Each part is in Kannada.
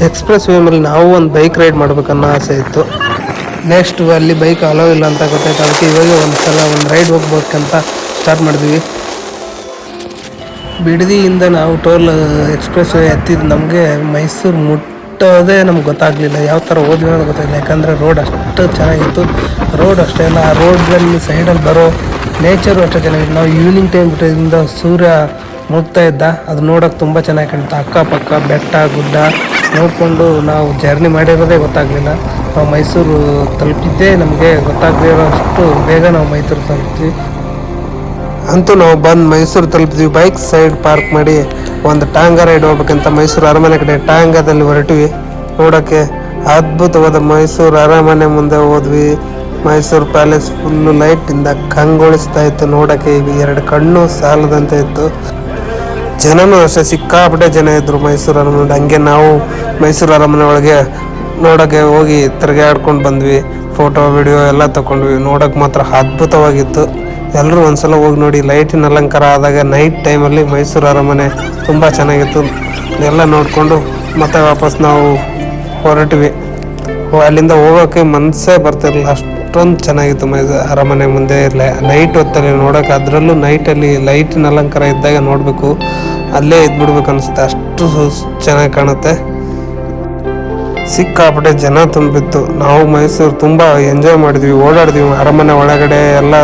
ಎಕ್ಸ್‌ಪ್ರೆಸ್ ವೇ ಮೇಲೆ ನಾವು ಒಂದು ಬೈಕ್ ರೈಡ್ ಮಾಡ್ಬೇಕನ್ನೋ ಆಸೆ ಇತ್ತು. ನೆಕ್ಸ್ಟ್ ಅಲ್ಲಿ ಬೈಕ್ ಅಲೋ ಇಲ್ಲ ಅಂತ ಗೊತ್ತಾಯ್ತು. ಅದಕ್ಕೆ ಇವಾಗ ಒಂದು ರೈಡ್ ಹೋಗ್ಬೇಕಂತ ಸ್ಟಾರ್ಟ್ ಮಾಡಿದ್ವಿ. ಬಿಡದಿಯಿಂದ ನಾವು ಟೋಲ್ ಎಕ್ಸ್‌ಪ್ರೆಸ್ ವೇ ಹತ್ತಿದ್ದು ನಮಗೆ ಮೈಸೂರು ಮುಟ್ಟೋದೇ ನಮ್ಗೆ ಗೊತ್ತಾಗಲಿಲ್ಲ. ಯಾವ ಥರ ಹೋದ್ವಿ ಅನ್ನೋದು ಗೊತ್ತಾಗಲಿಲ್ಲ. ಯಾಕಂದರೆ ರೋಡ್ ಅಷ್ಟು ಚೆನ್ನಾಗಿತ್ತು. ರೋಡ್ ಅಷ್ಟೇ ಅಲ್ಲ, ಆ ರೋಡ್ನಲ್ಲಿ ಸೈಡಲ್ಲಿ ಬರೋ ನೇಚರು ಅಷ್ಟೇ ಚೆನ್ನಾಗಿತ್ತು. ನಾವು ಈವ್ನಿಂಗ್ ಟೈಮ್ ಬಿಟ್ಟಿದ್ದರಿಂದ ಸೂರ್ಯ ಮುಗ್ತಾ ಇದ್ದ. ಅದು ನೋಡೋಕೆ ತುಂಬ ಚೆನ್ನಾಗಿ ಕಾಣ್ತು. ಅಕ್ಕಪಕ್ಕ ಬೆಟ್ಟ ಗುಡ್ಡ ನೋಡಿಕೊಂಡು ನಾವು ಜರ್ನಿ ಮಾಡಿರೋದೇ ಗೊತ್ತಾಗಲಿಲ್ಲ. ನಾವು ಮೈಸೂರು ತಲುಪಿದ್ದೇ ನಮಗೆ ಗೊತ್ತಾಗದಿರೋಷ್ಟು ಬೇಗ ನಾವು ಮೈಸೂರು ತಲುಪ್ತೀವಿ. ಅಂತೂ ನಾವು ಬಂದು ಮೈಸೂರು ತಲುಪಿದ್ವಿ. ಬೈಕ್ ಸೈಡ್ ಪಾರ್ಕ್ ಮಾಡಿ ಒಂದು ಟಾಂಗಾ ರೈಡ್ ಹೋಗ್ಬೇಕಂತ ಮೈಸೂರು ಅರಮನೆ ಕಡೆ ಟಾಂಗಾದಲ್ಲಿ ಹೊರಟ್ವಿ. ನೋಡೋಕ್ಕೆ ಅದ್ಭುತವಾದ ಮೈಸೂರು ಅರಮನೆ ಮುಂದೆ ಹೋದ್ವಿ. ಮೈಸೂರು ಪ್ಯಾಲೇಸ್ ಫುಲ್ಲು ಲೈಟಿಂದ ಕಂಗೊಳಿಸ್ತಾ ಇತ್ತು. ನೋಡೋಕ್ಕೆ ಎರಡು ಕಣ್ಣು ಸಾಲದಂತೆ ಇತ್ತು. ಜನನೂ ಅಷ್ಟೇ ಸಿಕ್ಕಾಪಟ್ಟೆ ಜನ ಇದ್ದರು ಮೈಸೂರು ಅರಮನೆ. ಹಂಗೆ ನಾವು ಮೈಸೂರು ಅರಮನೆ ಒಳಗೆ ನೋಡೋಕ್ಕೆ ಹೋಗಿ ತಿರುಗಾಡ್ಕೊಂಡು ಬಂದ್ವಿ. ಫೋಟೋ ವಿಡಿಯೋ ಎಲ್ಲ ತಗೊಂಡ್ವಿ. ನೋಡೋಕೆ ಮಾತ್ರ ಅದ್ಭುತವಾಗಿತ್ತು. ಎಲ್ಲರೂ ಒಂದ್ಸಲ ಹೋಗಿ ನೋಡಿ. ಲೈಟಿನ ಅಲಂಕಾರ ಆದಾಗ ನೈಟ್ ಟೈಮಲ್ಲಿ ಮೈಸೂರು ಅರಮನೆ ತುಂಬ ಚೆನ್ನಾಗಿತ್ತು. ಎಲ್ಲ ನೋಡಿಕೊಂಡು ಮತ್ತೆ ವಾಪಸ್ ನಾವು ಹೊರಟ್ವಿ. ಅಲ್ಲಿಂದ ಹೋಗೋಕ್ಕೆ ಮನಸ್ಸೇ ಬರ್ತಿರಲಿಲ್ಲ, ಅಷ್ಟೊಂದು ಚೆನ್ನಾಗಿತ್ತು ಅರಮನೆ ಮುಂದೆ. ನೈಟ್ ಹೊತ್ತಲ್ಲಿ ನೋಡೋಕೆ, ಅದರಲ್ಲೂ ನೈಟಲ್ಲಿ ಲೈಟಿನ ಅಲಂಕಾರ ಇದ್ದಾಗ ನೋಡಬೇಕು, ಅಲ್ಲೇ ಇದ್ಬಿಡ್ಬೇಕು ಅನಿಸುತ್ತೆ, ಅಷ್ಟು ಚೆನ್ನಾಗಿ ಕಾಣುತ್ತೆ. ಸಿಕ್ಕಾಪಟ್ಟೆ ಜನ ತುಂಬಿತ್ತು. ನಾವು ಮೈಸೂರು ತುಂಬ ಎಂಜಾಯ್ ಮಾಡಿದ್ವಿ, ಓಡಾಡಿದ್ವಿ. ಅರಮನೆ ಒಳಗಡೆ ಎಲ್ಲ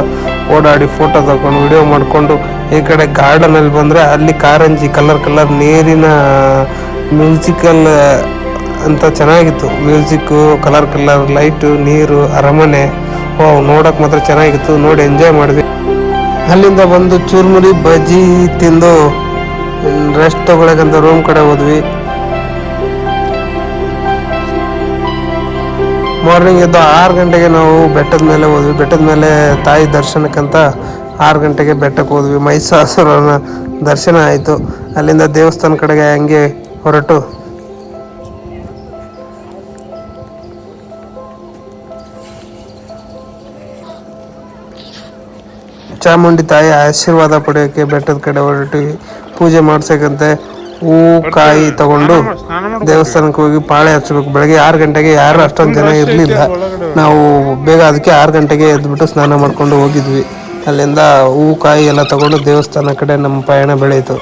ಓಡಾಡಿ ಫೋಟೋ ತಗೊಂಡು ವಿಡಿಯೋ ಮಾಡಿಕೊಂಡು ಈ ಕಡೆ ಗಾರ್ಡನಲ್ಲಿ ಬಂದರೆ ಅಲ್ಲಿ ಕಾರಂಜಿ ಕಲರ್ ನೀರಿನ ಮ್ಯೂಸಿಕಲ್ ಅಂತ ಚೆನ್ನಾಗಿತ್ತು. ಮ್ಯೂಸಿಕ್ಕು, ಕಲರ್ ಲೈಟು, ನೀರು, ಅರಮನೆ ನೋಡೋಕೆ ಮಾತ್ರ ಚೆನ್ನಾಗಿತ್ತು. ನೋಡಿ ಎಂಜಾಯ್ ಮಾಡಿದ್ವಿ. ಅಲ್ಲಿಂದ ಬಂದು ಚೂರ್ಮುರಿ ಬಜ್ಜಿ ತಿಂದು ರೆಸ್ಟ್ ತೊಗೊಳಕ್ಕಂತ ರೂಮ್ ಕಡೆ ಹೋದ್ವಿ. ಮಾರ್ನಿಂಗ್ ಎದ್ದು 6 ಗಂಟೆಗೆ ನಾವು ಬೆಟ್ಟದ ಮೇಲೆ ಹೋದ್ವಿ. ಬೆಟ್ಟದ ಮೇಲೆ ತಾಯಿ ದರ್ಶನಕ್ಕಂತ 6 ಗಂಟೆಗೆ ಬೆಟ್ಟಕ್ಕೆ ಹೋದ್ವಿ. ಮಹಿಷಾಸುರನ ದರ್ಶನ ಆಯಿತು. ಅಲ್ಲಿಂದ ದೇವಸ್ಥಾನ ಕಡೆಗೆ ಹಂಗೆ ಹೊರಟು ಚಾಮುಂಡಿ ತಾಯಿ ಆಶೀರ್ವಾದ ಪಡೆಯೋಕ್ಕೆ ಬೆಟ್ಟದ ಕಡೆ ಹೊರಟಿವಿ. ಪೂಜೆ ಮಾಡ್ಸಕ್ಕಂತೆ ಹೂವು ಕಾಯಿ ತಗೊಂಡು ದೇವಸ್ಥಾನಕ್ಕೆ ಹೋಗಿ ಪಾಳೆ ಹಚ್ಚಬೇಕು. ಬೆಳಗ್ಗೆ 6 ಗಂಟೆಗೆ ಯಾರು ಅಷ್ಟೊಂದು ಜನ ಇರಲಿಲ್ಲ. ನಾವು ಬೇಗ ಅದಕ್ಕೆ 6 ಗಂಟೆಗೆ ಎದ್ಬಿಟ್ಟು ಸ್ನಾನ ಮಾಡ್ಕೊಂಡು ಹೋಗಿದ್ವಿ. ಅಲ್ಲಿಂದ ಹೂವು ಕಾಯಿ ಎಲ್ಲ ತಗೊಂಡು ದೇವಸ್ಥಾನ ಕಡೆ ನಮ್ಮ ಪಯಣ ಬೆಳೆಯಿತು.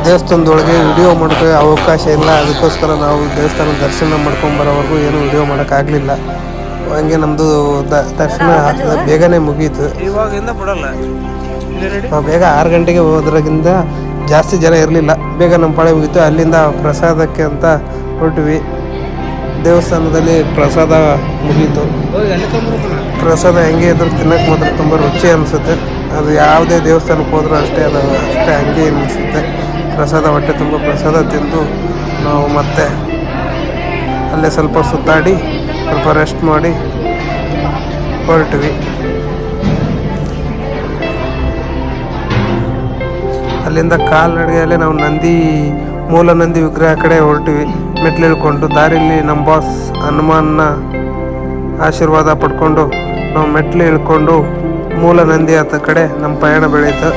ದೇವಸ್ಥಾನದೊಳಗೆ ವಿಡಿಯೋ ಮಾಡೋಕ್ಕೆ ಅವಕಾಶ ಇಲ್ಲ. ಅದಕ್ಕೋಸ್ಕರ ನಾವು ದೇವಸ್ಥಾನ ದರ್ಶನ ಮಾಡ್ಕೊಂಬರೋವರೆಗೂ ಏನೂ ವಿಡಿಯೋ ಮಾಡೋಕ್ಕಾಗಲಿಲ್ಲ. ಹಂಗೆ ನಮ್ಮದು ದರ್ಶನ ಬೇಗನೆ ಮುಗೀತು. ನಾವು ಬೇಗ 6 ಗಂಟೆಗೆ ಹೋದ್ರಾಗಿಂದ ಜಾಸ್ತಿ ಜನ ಇರಲಿಲ್ಲ. ಬೇಗ ನಮ್ಮ ಪಾಳೆ ಮುಗೀತು. ಅಲ್ಲಿಂದ ಪ್ರಸಾದಕ್ಕೆ ಅಂತ ಹೊರಟ್ವಿ. ದೇವಸ್ಥಾನದಲ್ಲಿ ಪ್ರಸಾದ ಮುಗೀತು. ಪ್ರಸಾದ ಹೆಂಗೆ ಇದ್ರೂ ತಿನ್ನೋಕ್ಕೆ ಮಾತ್ರ ತುಂಬ ರುಚಿ ಅನಿಸುತ್ತೆ. ಅದು ಯಾವುದೇ ದೇವಸ್ಥಾನಕ್ಕೆ ಹೋದರೂ ಅಷ್ಟೇ, ಅದು ಅಷ್ಟೇ ಹಂಗೆ ಅನಿಸುತ್ತೆ. ಪ್ರಸಾದ ಹೊಟ್ಟೆ ತುಂಬ ಪ್ರಸಾದ ತಿಂದು ನಾವು ಮತ್ತೆ ಅಲ್ಲೇ ಸ್ವಲ್ಪ ಸುತ್ತಾಡಿ ಸ್ವಲ್ಪ ರೆಸ್ಟ್ ಮಾಡಿ ಹೊರಟ್ವಿ. ಅಲ್ಲಿಂದ ಕಾಲ್ನಡಿಗೆಯಲ್ಲೇ ನಾವು ಮೂಲ ನಂದಿ ವಿಗ್ರಹ ಕಡೆ ಹೊರಟಿವಿ. ಮೆಟ್ಲು ಇಳ್ಕೊಂಡು ದಾರಿಲಿ ನಮ್ಮ ಬಾಸ್ ಹನುಮಾನ್ನ ಆಶೀರ್ವಾದ ಪಡ್ಕೊಂಡು ನಾವು ಮೆಟ್ಲು ಇಳ್ಕೊಂಡು ಮೂಲ ನಂದಿ ಹತ್ತ ಕಡೆ ನಮ್ಮ ಪಯಣ ಬೆಳೀತು.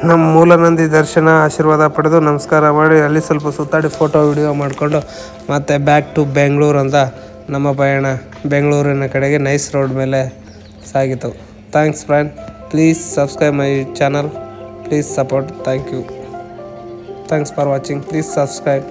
ನಮ್ಮ ಮೂಲ ನಂದಿ ದರ್ಶನ ಆಶೀರ್ವಾದ ಪಡೆದು ನಮಸ್ಕಾರ ಮಾಡಿ ಅಲ್ಲಿ ಸ್ವಲ್ಪ ಸುತ್ತಾಡಿ ಫೋಟೋ ವಿಡಿಯೋ ಮಾಡಿಕೊಂಡು ಮತ್ತೆ ಬ್ಯಾಕ್ ಟು ಬೆಂಗಳೂರು ಅಂತ ನಮ್ಮ ಪಯಣ ಬೆಂಗಳೂರಿನ ಕಡೆಗೆ ನೈಸ್ ರೋಡ್ ಮೇಲೆ ಸಾಗಿತು. Thanks friend, please subscribe my channel, please support. Thank you. Thanks for watching. Please subscribe.